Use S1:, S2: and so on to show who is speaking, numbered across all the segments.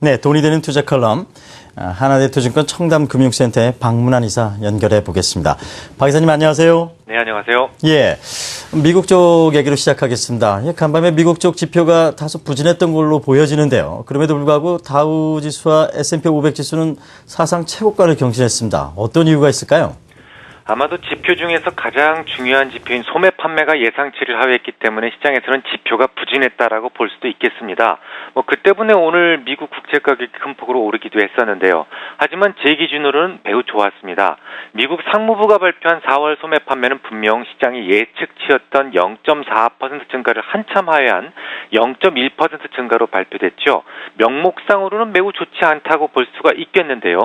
S1: 네, 돈이 되는 투자 컬럼 하나대투증권 청담금융센터의 박문환 이사 연결해 보겠습니다. 박 이사님 안녕하세요.
S2: 네, 안녕하세요.
S1: 예, 미국 쪽 얘기로 시작하겠습니다. 간밤에 미국 쪽 지표가 다소 부진했던 걸로 보여지는데요. 그럼에도 불구하고 다우 지수와 S&P 500 지수는 사상 최고가를 경신했습니다. 어떤 이유가 있을까요?
S2: 아마도 지표 중에서 가장 중요한 지표인 소매 판매가 예상치를 하회했기 때문에 시장에서는 지표가 부진했다라고 볼 수도 있겠습니다. 그 때문에 오늘 미국 국채 가격이 큰 폭으로 오르기도 했었는데요. 하지만 제 기준으로는 매우 좋았습니다. 미국 상무부가 발표한 4월 소매 판매는 분명 시장이 예측치였던 0.4% 증가를 한참 하회한 0.1% 증가로 발표됐죠. 명목상으로는 매우 좋지 않다고 볼 수가 있겠는데요.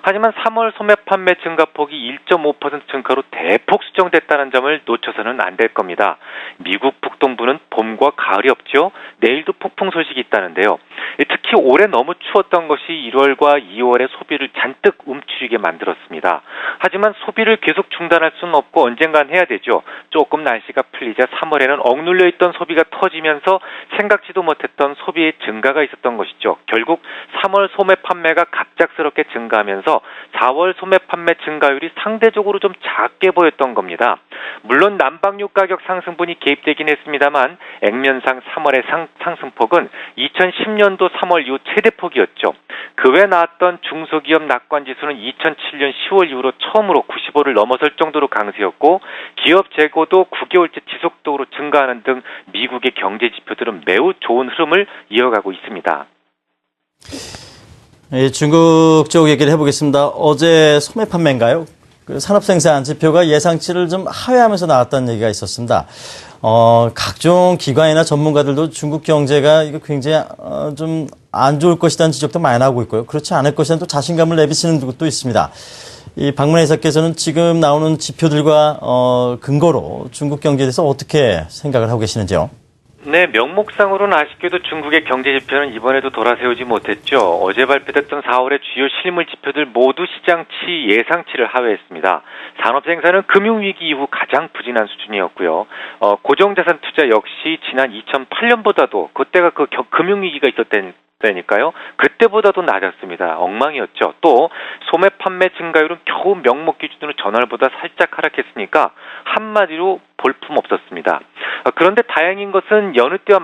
S2: 하지만 3월 소매 판매 증가폭이 1.5% 증가로 대폭 수정됐다는 점을 놓쳐서는 안 될 겁니다. 미국 북동부는 봄과 가을이 없죠. 내일도 폭풍 소식이 있다는데요. 특히 올해 너무 추웠던 것이 1월과 2월에 소비를 잔뜩 움츠리게 만들었습니다. 하지만 소비를 계속 중단할 수는 없고 언젠간 해야 되죠. 조금 날씨가 풀리자 3월에는 억눌려 있던 소비가 터지면서 생각지도 못했던 소비의 증가가 있었던 것이죠. 결국 3월 소매 판매가 갑작스럽게 증가하면서 4월 소매 판매 증가율이 상대적으로 좀 작게 보였던 겁니다. 물론 난방유 가격 상승분이 개입되긴 했습니다만 액면상 3월의 상승폭은 2010년도 3월 이후 최대폭이었죠. 그 외 나왔던 중소기업 낙관지수는 2007년 10월 이후로 처음으로 95를 넘어설 정도로 강세였고 기업 재고도 9개월째 지속적으로 증가하는 등 미국의 경제 지표들은 매우 좋은 흐름을 이어가고 있습니다.
S1: 예, 중국 쪽 얘기를 해보겠습니다. 어제 소매 판매인가요? 산업생산 지표가 예상치를 좀 하회하면서 나왔다는 얘기가 있었습니다. 각종 기관이나 전문가들도 중국 경제가 이거 굉장히 좀 안 좋을 것이라는 지적도 많이 나오고 있고요. 그렇지 않을 것이라는 또 자신감을 내비치는 것도 있습니다. 이 박문환 이사께서는 지금 나오는 지표들과 근거로 중국 경제에 대해서 어떻게 생각을 하고 계시는지요?
S2: 네, 명목상으로는 아쉽게도 중국의 경제 지표는 이번에도 돌아세우지 못했죠. 어제 발표됐던 4월의 주요 실물 지표들 모두 시장치 예상치를 하회했습니다. 산업생산은 금융위기 이후 가장 부진한 수준이었고요. 고정자산 투자 역시 지난 2008년보다도 그때가 그 금융위기가 있었다니까요. 그때보다도 낮았습니다. 엉망이었죠. 또 소매 판매 증가율은 겨우 명목 기준으로 전월보다 살짝 하락했으니까 한마디로 볼품 없었습니다. 그런데 다행인 것은 여느 때와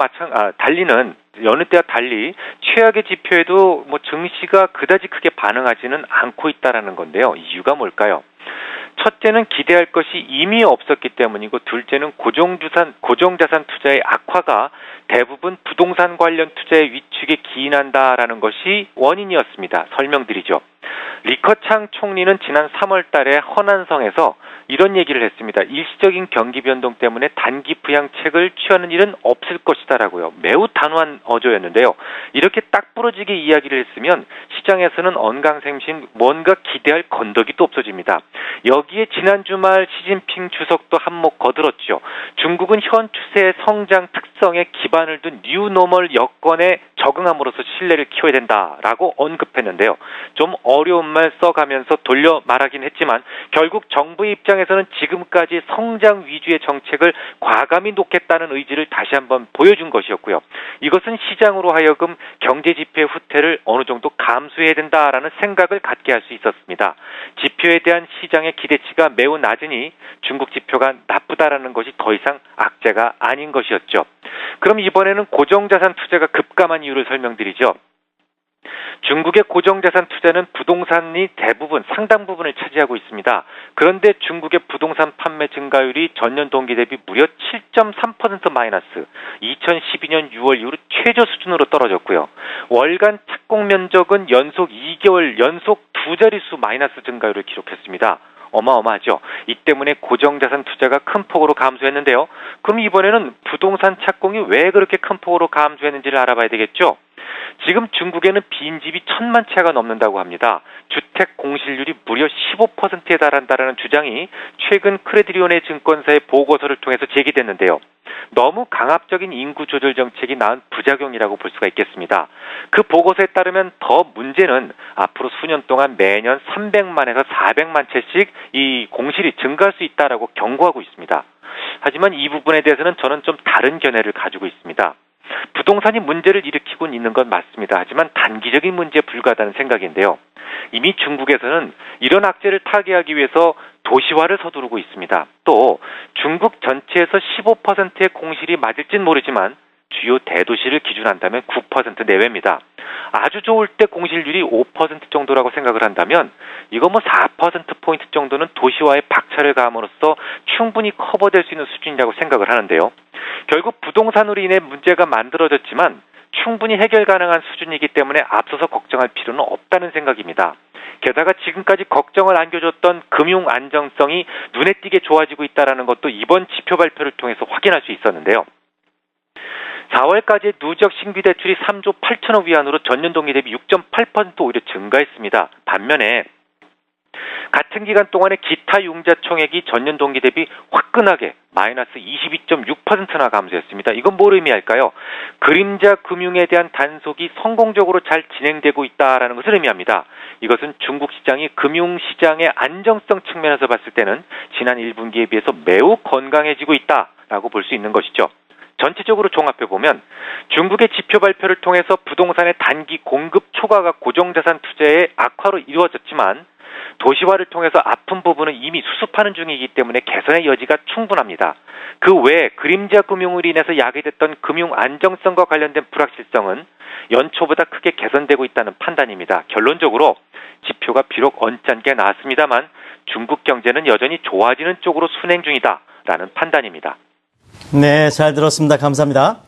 S2: 달리 최악의 지표에도 증시가 그다지 크게 반응하지는 않고 있다라는 건데요. 이유가 뭘까요? 첫째는 기대할 것이 이미 없었기 때문이고 둘째는 고정자산 투자의 악화가 대부분 부동산 관련 투자의 위축에 기인한다라는 것이 원인이었습니다. 설명드리죠. 리커창 총리는 지난 3월 달에 허난성에서 이런 얘기를 했습니다. 일시적인 경기 변동 때문에 단기 부양책을 취하는 일은 없을 것이다라고요. 매우 단호한 어조였는데요. 이렇게 딱 부러지게 이야기를 했으면 시장에서는 언강생심 뭔가 기대할 건더기 도 없어집니다. 여기에 지난 주말 시진핑 주석도 한몫 거들었죠. 중국은 현 추세의 성장 특성에 기반을 둔 뉴노멀 여건에 적응함으로써 신뢰를 키워야 된다라고 언급했는데요. 좀 어려운 말 써가면서 돌려 말하긴 했지만 결국 정부의 입장에서는 지금까지 성장 위주의 정책을 과감히 놓겠다는 의지를 다시 한번 보여준 것이었고요. 이것은 시장으로 하여금 경제 지표의 후퇴를 어느 정도 감수해야 된다라는 생각을 갖게 할 수 있었습니다. 지표에 대한 시장의 기대치가 매우 낮으니 중국 지표가 나쁘다라는 것이 더 이상 악재가 아닌 것이었죠. 그럼 이번에는 고정자산 투자가 급감한 이유를 설명드리죠. 중국의 고정자산 투자는 부동산이 대부분 상당 부분을 차지하고 있습니다. 그런데 중국의 부동산 판매 증가율이 전년 동기 대비 무려 7.3% 마이너스, 2012년 6월 이후로 최저 수준으로 떨어졌고요. 월간 착공 면적은 연속 2개월 연속 두 자릿수 마이너스 증가율을 기록했습니다. 어마어마하죠. 이 때문에 고정자산 투자가 큰 폭으로 감소했는데요. 그럼 이번에는 부동산 착공이 왜 그렇게 큰 폭으로 감소했는지를 알아봐야 되겠죠. 지금 중국에는 빈집이 1000만 채가 넘는다고 합니다. 주택 공실률이 무려 15%에 달한다라는 주장이 최근 크레디리온의 증권사의 보고서를 통해서 제기됐는데요. 너무 강압적인 인구 조절 정책이 낳은 부작용이라고 볼 수가 있겠습니다. 그 보고서에 따르면 더 문제는 앞으로 수년 동안 매년 300만에서 400만 채씩 이 공실이 증가할 수 있다라고 경고하고 있습니다. 하지만 이 부분에 대해서는 저는 좀 다른 견해를 가지고 있습니다. 부동산이 문제를 일으키고 있는 건 맞습니다. 하지만 단기적인 문제에 불과하다는 생각인데요. 이미 중국에서는 이런 악재를 타개하기 위해서 도시화를 서두르고 있습니다. 또 중국 전체에서 15%의 공실이 맞을진 모르지만 주요 대도시를 기준한다면 9% 내외입니다. 아주 좋을 때 공실률이 5% 정도라고 생각을 한다면 이거 뭐 4%포인트 정도는 도시화에 박차를 가함으로써 충분히 커버될 수 있는 수준이라고 생각을 하는데요. 결국 부동산으로 인해 문제가 만들어졌지만 충분히 해결 가능한 수준이기 때문에 앞서서 걱정할 필요는 없다는 생각입니다. 게다가 지금까지 걱정을 안겨줬던 금융 안정성이 눈에 띄게 좋아지고 있다는 것도 이번 지표 발표를 통해서 확인할 수 있었는데요. 4월까지 누적 신규 대출이 3조 8천억 위안으로 전년 동기 대비 6.8% 오히려 증가했습니다. 반면에 같은 기간 동안에 기타 융자 총액이 전년 동기 대비 화끈하게 마이너스 22.6%나 감소했습니다. 이건 뭘 의미할까요? 그림자 금융에 대한 단속이 성공적으로 잘 진행되고 있다라는 것을 의미합니다. 이것은 중국 시장이 금융시장의 안정성 측면에서 봤을 때는 지난 1분기에 비해서 매우 건강해지고 있다라고 볼 수 있는 것이죠. 전체적으로 종합해보면 중국의 지표 발표를 통해서 부동산의 단기 공급 초과가 고정자산 투자의 악화로 이루어졌지만 도시화를 통해서 아픈 부분은 이미 수습하는 중이기 때문에 개선의 여지가 충분합니다. 그 외에 그림자 금융으로 인해서 야기됐던 금융 안정성과 관련된 불확실성은 연초보다 크게 개선되고 있다는 판단입니다. 결론적으로 지표가 비록 언짢게 나왔습니다만 중국 경제는 여전히 좋아지는 쪽으로 순행 중이다라는 판단입니다.
S1: 네, 잘 들었습니다. 감사합니다.